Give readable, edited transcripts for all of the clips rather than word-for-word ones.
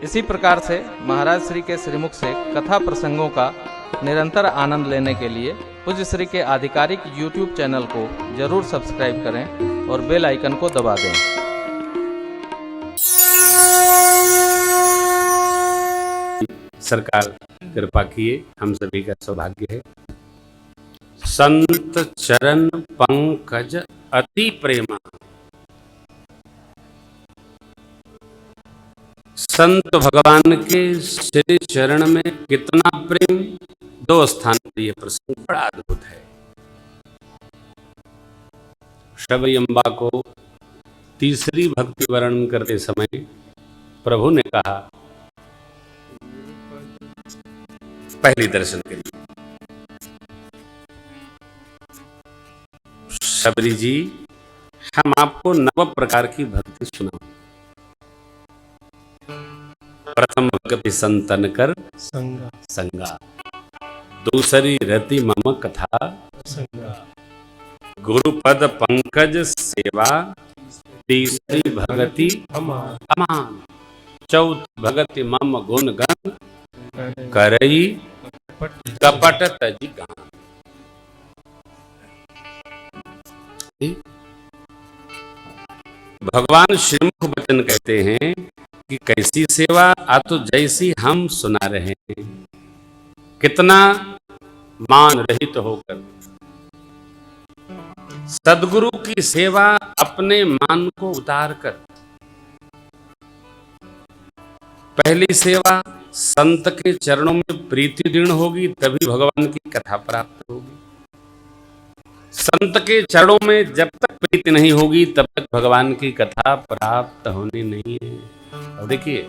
इसी प्रकार से महाराज श्री के श्रीमुख से कथा प्रसंगों का निरंतर आनंद लेने के लिए पूज्य श्री के आधिकारिक YouTube चैनल को जरूर सब्सक्राइब करें और बेल आइकन को दबा दें। सरकार कृपा किए, हम सभी का सौभाग्य है। संत चरण पंकज अति प्रेमा, संत भगवान के श्री चरण में कितना प्रेम। दो स्थान पर यह प्रसंग बड़ा अद्भुत है। शबरी अम्बा को तीसरी भक्ति वर्णन करते समय प्रभु ने कहा, पहली दर्शन करिए। शबरी जी, हम आपको 9 प्रकार की भक्ति सुनाओ। प्रथम भक्ति संतन कर संगा संगा, दूसरी रति मम कथा संगा, गुरुपद पंकज सेवा, तीसरी भगति अमान, चौथी भगति मम गुण गण, करई कपट तजी गान। भगवान श्रीमुख वचन कहते हैं कि कैसी सेवा, आ तो जैसी हम सुना रहे हैं। कितना मान रहित होकर सदगुरु की सेवा, अपने मान को उतार कर। पहली सेवा, संत के चरणों में प्रीति दृढ़ होगी तभी भगवान की कथा प्राप्त होगी। संत के चरणों में जब तक प्रीति नहीं होगी तब तक भगवान की कथा प्राप्त होनी नहीं है। और देखिए,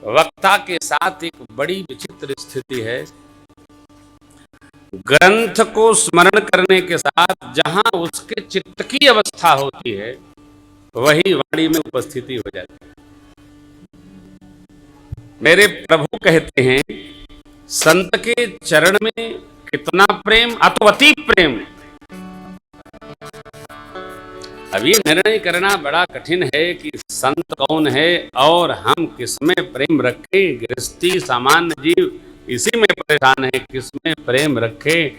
वक्ता के साथ एक बड़ी विचित्र स्थिति है। ग्रंथ को स्मरण करने के साथ जहां उसके चित्त की अवस्था होती है, वही वाणी में उपस्थिति हो जाती है। मेरे प्रभु कहते हैं, संत के चरण में कितना प्रेम, अति प्रेम। अब ये निर्णय करना बड़ा कठिन है कि संत कौन है और हम किसमें प्रेम रखें। गृहस्थी सामान्य जीव इसी में परेशान है, किसमें प्रेम रखें,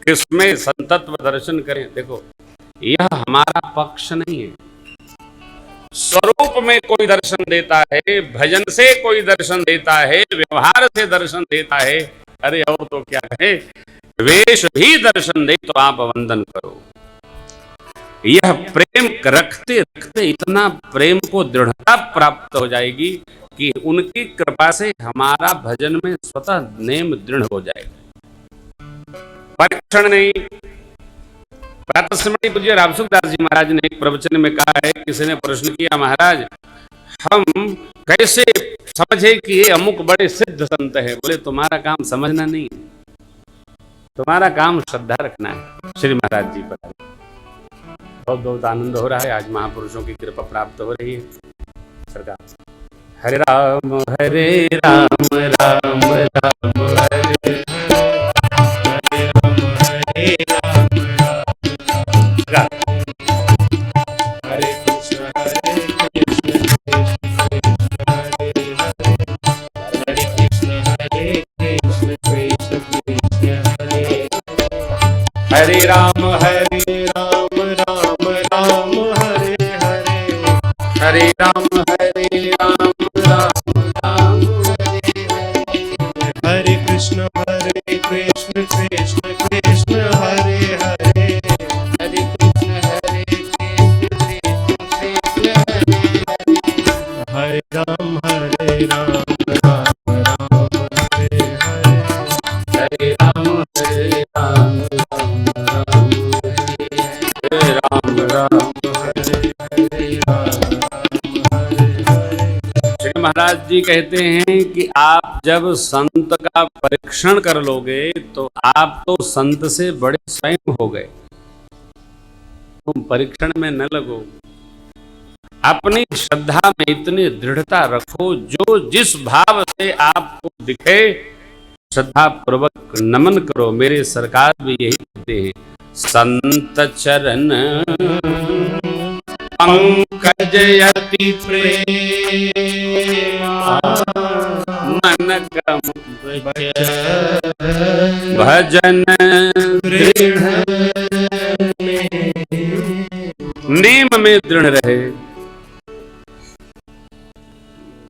किसमें संतत्व दर्शन करें। देखो, यह हमारा पक्ष नहीं है। स्वरूप में कोई दर्शन देता है, भजन से कोई दर्शन देता है, व्यवहार से दर्शन देता है। अरे और तो क्या कहे, वेश भी दर्शन दे तो आप वंदन करो। यह प्रेम रखते रखते इतना प्रेम को दृढ़ता प्राप्त हो जाएगी कि उनकी कृपा से हमारा भजन में स्वतः नेम दृढ़ हो जाएगा। परीक्षण नहीं। प्रातस्मरणीय पूज्य रामसुखदास जी महाराज ने एक प्रवचन में कहा है, किसी ने प्रश्न किया, महाराज हम कैसे समझे कि ये अमुक बड़े सिद्ध संत है। बोले, तुम्हारा काम समझना नहीं है, तुम्हारा काम श्रद्धा रखना है। श्री महाराज जी पर बहुत बहुत आनंद हो रहा है। आज महापुरुषों की कृपा प्राप्त हो रही है। सरकार, हरे राम राम राम राम हरे हरे राम राम राम राम हरे हरे, हरे राम राम राम हरे हरे, हरे कृष्ण कृष्ण कृष्ण हरे हरे, हरे कृष्ण कृष्ण कृष्ण हरे हरे, हरे राम राम राम हरे हरे, हरे राम महाराज जी कहते हैं कि आप जब संत का परीक्षण कर लोगे तो आप तो संत से बड़े स्वयं हो गए। तुम परीक्षण में न लगो, अपनी श्रद्धा में इतनी दृढ़ता रखो, जो जिस भाव से आपको दिखे श्रद्धा पूर्वक नमन करो। मेरे सरकार भी यही कहते हैं, संत चरण पंकज अति प्रेम मन कम भजन दृढ़ नेम में दृढ़ रहे।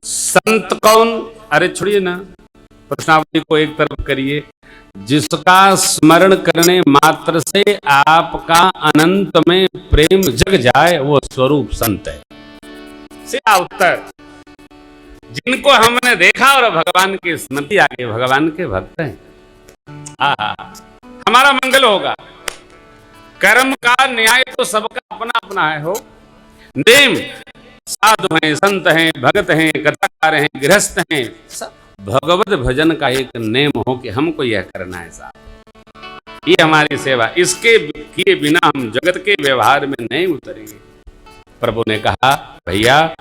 संत कौन? अरे छोड़िए ना, प्रश्नावली को एक तरफ करिए। जिसका स्मरण करने मात्र से आपका अनंत में प्रेम जग जाए वो स्वरूप संत है। सीधा उत्तर। जिनको हमने देखा और भगवान की स्मृति आ गई, भगवान के भक्त हैं। हमारा मंगल होगा। कर्म का न्याय तो सबका अपना अपना है। हो नेम, साधु हैं, संत हैं, भगत हैं, कथाकार हैं, गृहस्थ हैं, सब भगवत भजन का एक नेम हो कि हमको यह करना है साहब, ये हमारी सेवा। इसके किए बिना हम जगत के व्यवहार में नहीं उतरेंगे। प्रभु ने कहा भैया,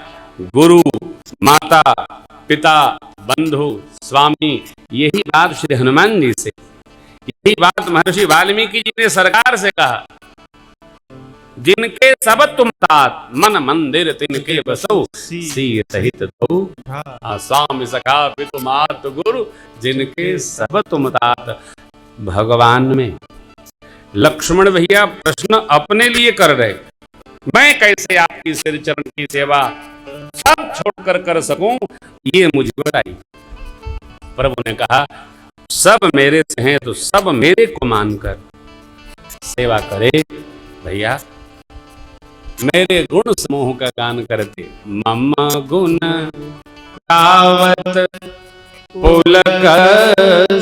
गुरु, माता, पिता, बंधु, स्वामी, यही बात श्री हनुमान जी से, यही बात महर्षि वाल्मीकि जी ने सरकार से कहा। जिनके सब तुम तात, मन मंदिर तिनके बसो, सीय सहित दो स्वामी सखा पितु मात गुरु। जिनके सब तुम तात, भगवान में। लक्ष्मण भैया प्रश्न अपने लिए कर रहे, मैं कैसे आपकी सिर चरण की सेवा सब छोड़कर कर सकूं, ये मुझको आई। प्रभु ने कहा सब मेरे से हैं तो सब मेरे को मानकर सेवा करे। भैया मेरे गुण समूह का गान करते। मम गुण गावत पुलक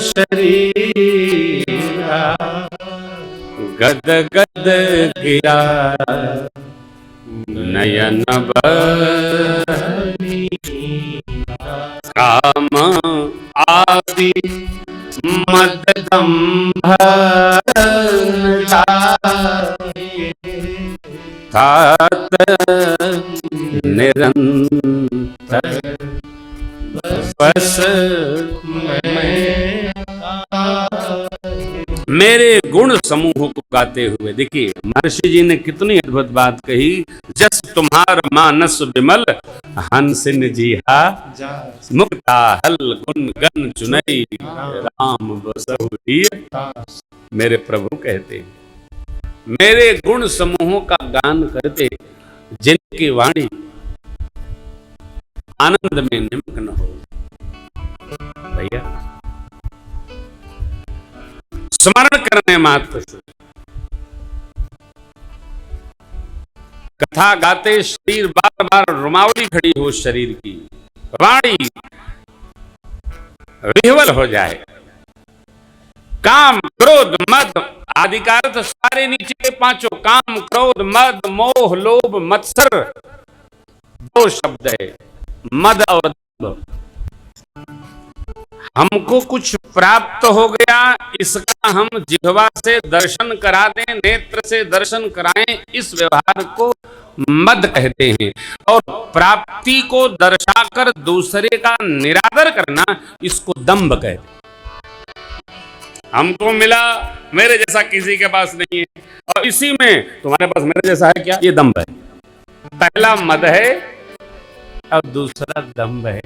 शरीरा, गद गद गिरा नयन बनी, काम आदि मद दंभ तात निरंतर बस मेरे गुण समूह को गाते हुए। देखिए महर्षि जी ने कितनी अद्भुत बात कही। जस तुम्हार मानस विमल, हंसिन जीहा मुक्ता हल गुण गन चुनई, राम बसहु हिय। मेरे प्रभु कहते मेरे गुण समूहों का गान करते, जिनकी वाणी आनंद में निमग्न हो। भैया स्मरण करने मात्र से, कथा गाते शरीर बार बार रुमावली खड़ी हो, शरीर की वाणी विह्वल हो जाए। काम क्रोध मद आदि का अर्थ सारे नीचे के पांचों, काम क्रोध मद मोह लोभ मत्सर, दो शब्द है, मद और दंभ। हमको कुछ प्राप्त हो गया, इसका हम जिह्वा से दर्शन करा दें, नेत्र से दर्शन कराएं, इस व्यवहार को मद कहते हैं। और प्राप्ति को दर्शाकर दूसरे का निरादर करना, इसको दंभ कहते हैं। हमको मिला, मेरे जैसा किसी के पास नहीं है, और इसी में तुम्हारे पास मेरे जैसा है क्या, ये दंभ है। पहला मद है और दूसरा दंभ है।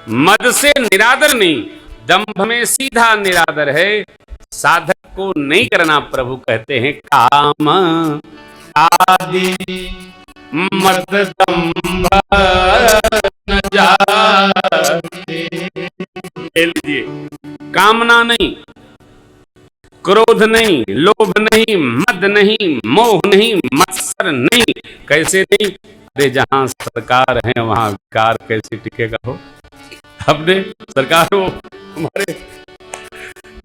मद से निरादर नहीं, दंभ में सीधा निरादर है। साधक को नहीं करना। प्रभु कहते हैं काम आदि मद दंभ न जाते। लीजिए, कामना नहीं, क्रोध नहीं, लोभ नहीं, मद नहीं, मोह नहीं, मत्सर नहीं। कैसे नहीं? अरे जहां सरकार है वहां विकार कैसे टिकेगा? हो अपने सरकार हो। हमारे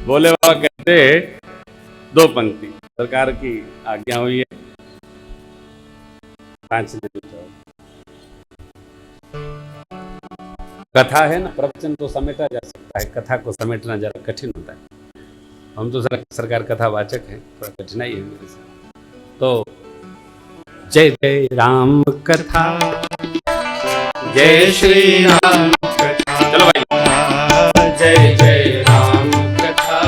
बोले बाबा कहते दो पंक्ति, सरकार की आज्ञा हुई है 5 दिन। कथा है ना, प्रवचन तो समेटा जा सकता है, कथा को समेटना जरा कठिन होता है। हम तो सरकार कथावाचक हैं, थोड़ा कठिनाई है मेरे से। तो जय जय राम कथा, जय श्री राम कथा, चलो भाई, जय जय राम कथा।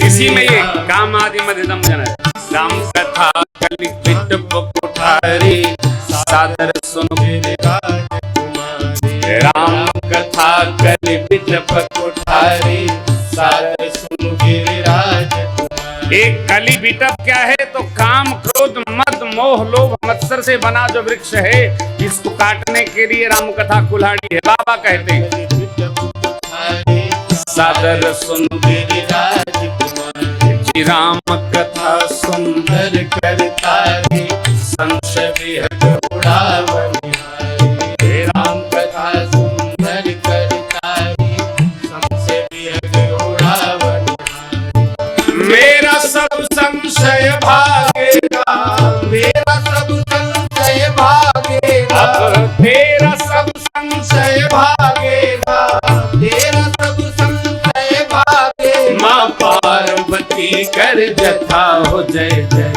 इसी में ये काम आदि मध्यम जन है। राम कथा कलिपिट पुकुठा सादर सुनो राजकुमारी राम कथा कलि बिटप कुठारी सादर सुन गिरिराज एक कली बिटप क्या है तो काम क्रोध मद मोह लोभ मत्सर से बना जो वृक्ष है, इसको काटने के लिए राम कथा कुल्हाड़ी है। बाबा कहते हैं सादर सुन गिरिराज कुमारी जी राम कथा सुंदर करतारी संशय विहग उड़ावनिहारी राम कथा सुंदर करतारी संशय विहग उड़ावनिहारी मेरा सब संशय भागेगा मेरा सब संशय भागेगा अब तेरा सब संशय भागेगा तेरा सब संशय भागेगा माँ पार्वती कर जथा हो जय जय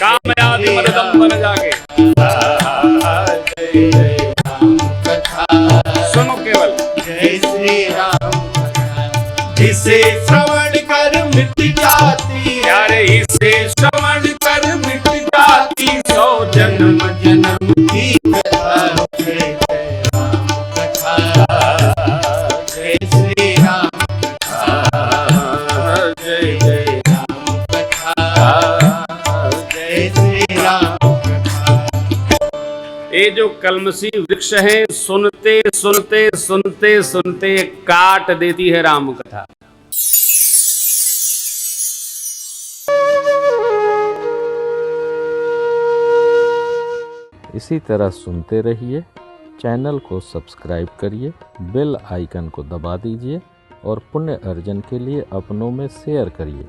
काम आदि मरदम बन जागे। जय जय राम कथा सुनो केवल जय श्री राम कथा जिसे श्रवण कर मिट जाती है प्यारे इसे श्रवण कर मिट जाती 100 जन्म जन्म की कथा जय जय राम कथा जय श्री राम कथा जय जय राम कथा जय श्री राम कथा ये जो कलमसी वृक्ष है सुनते सुनते सुनते सुनते काट देती है राम कथा। इसी तरह सुनते रहिए, चैनल को सब्सक्राइब करिए, बेल आइकन को दबा दीजिए और पुण्य अर्जन के लिए अपनों में शेयर करिए।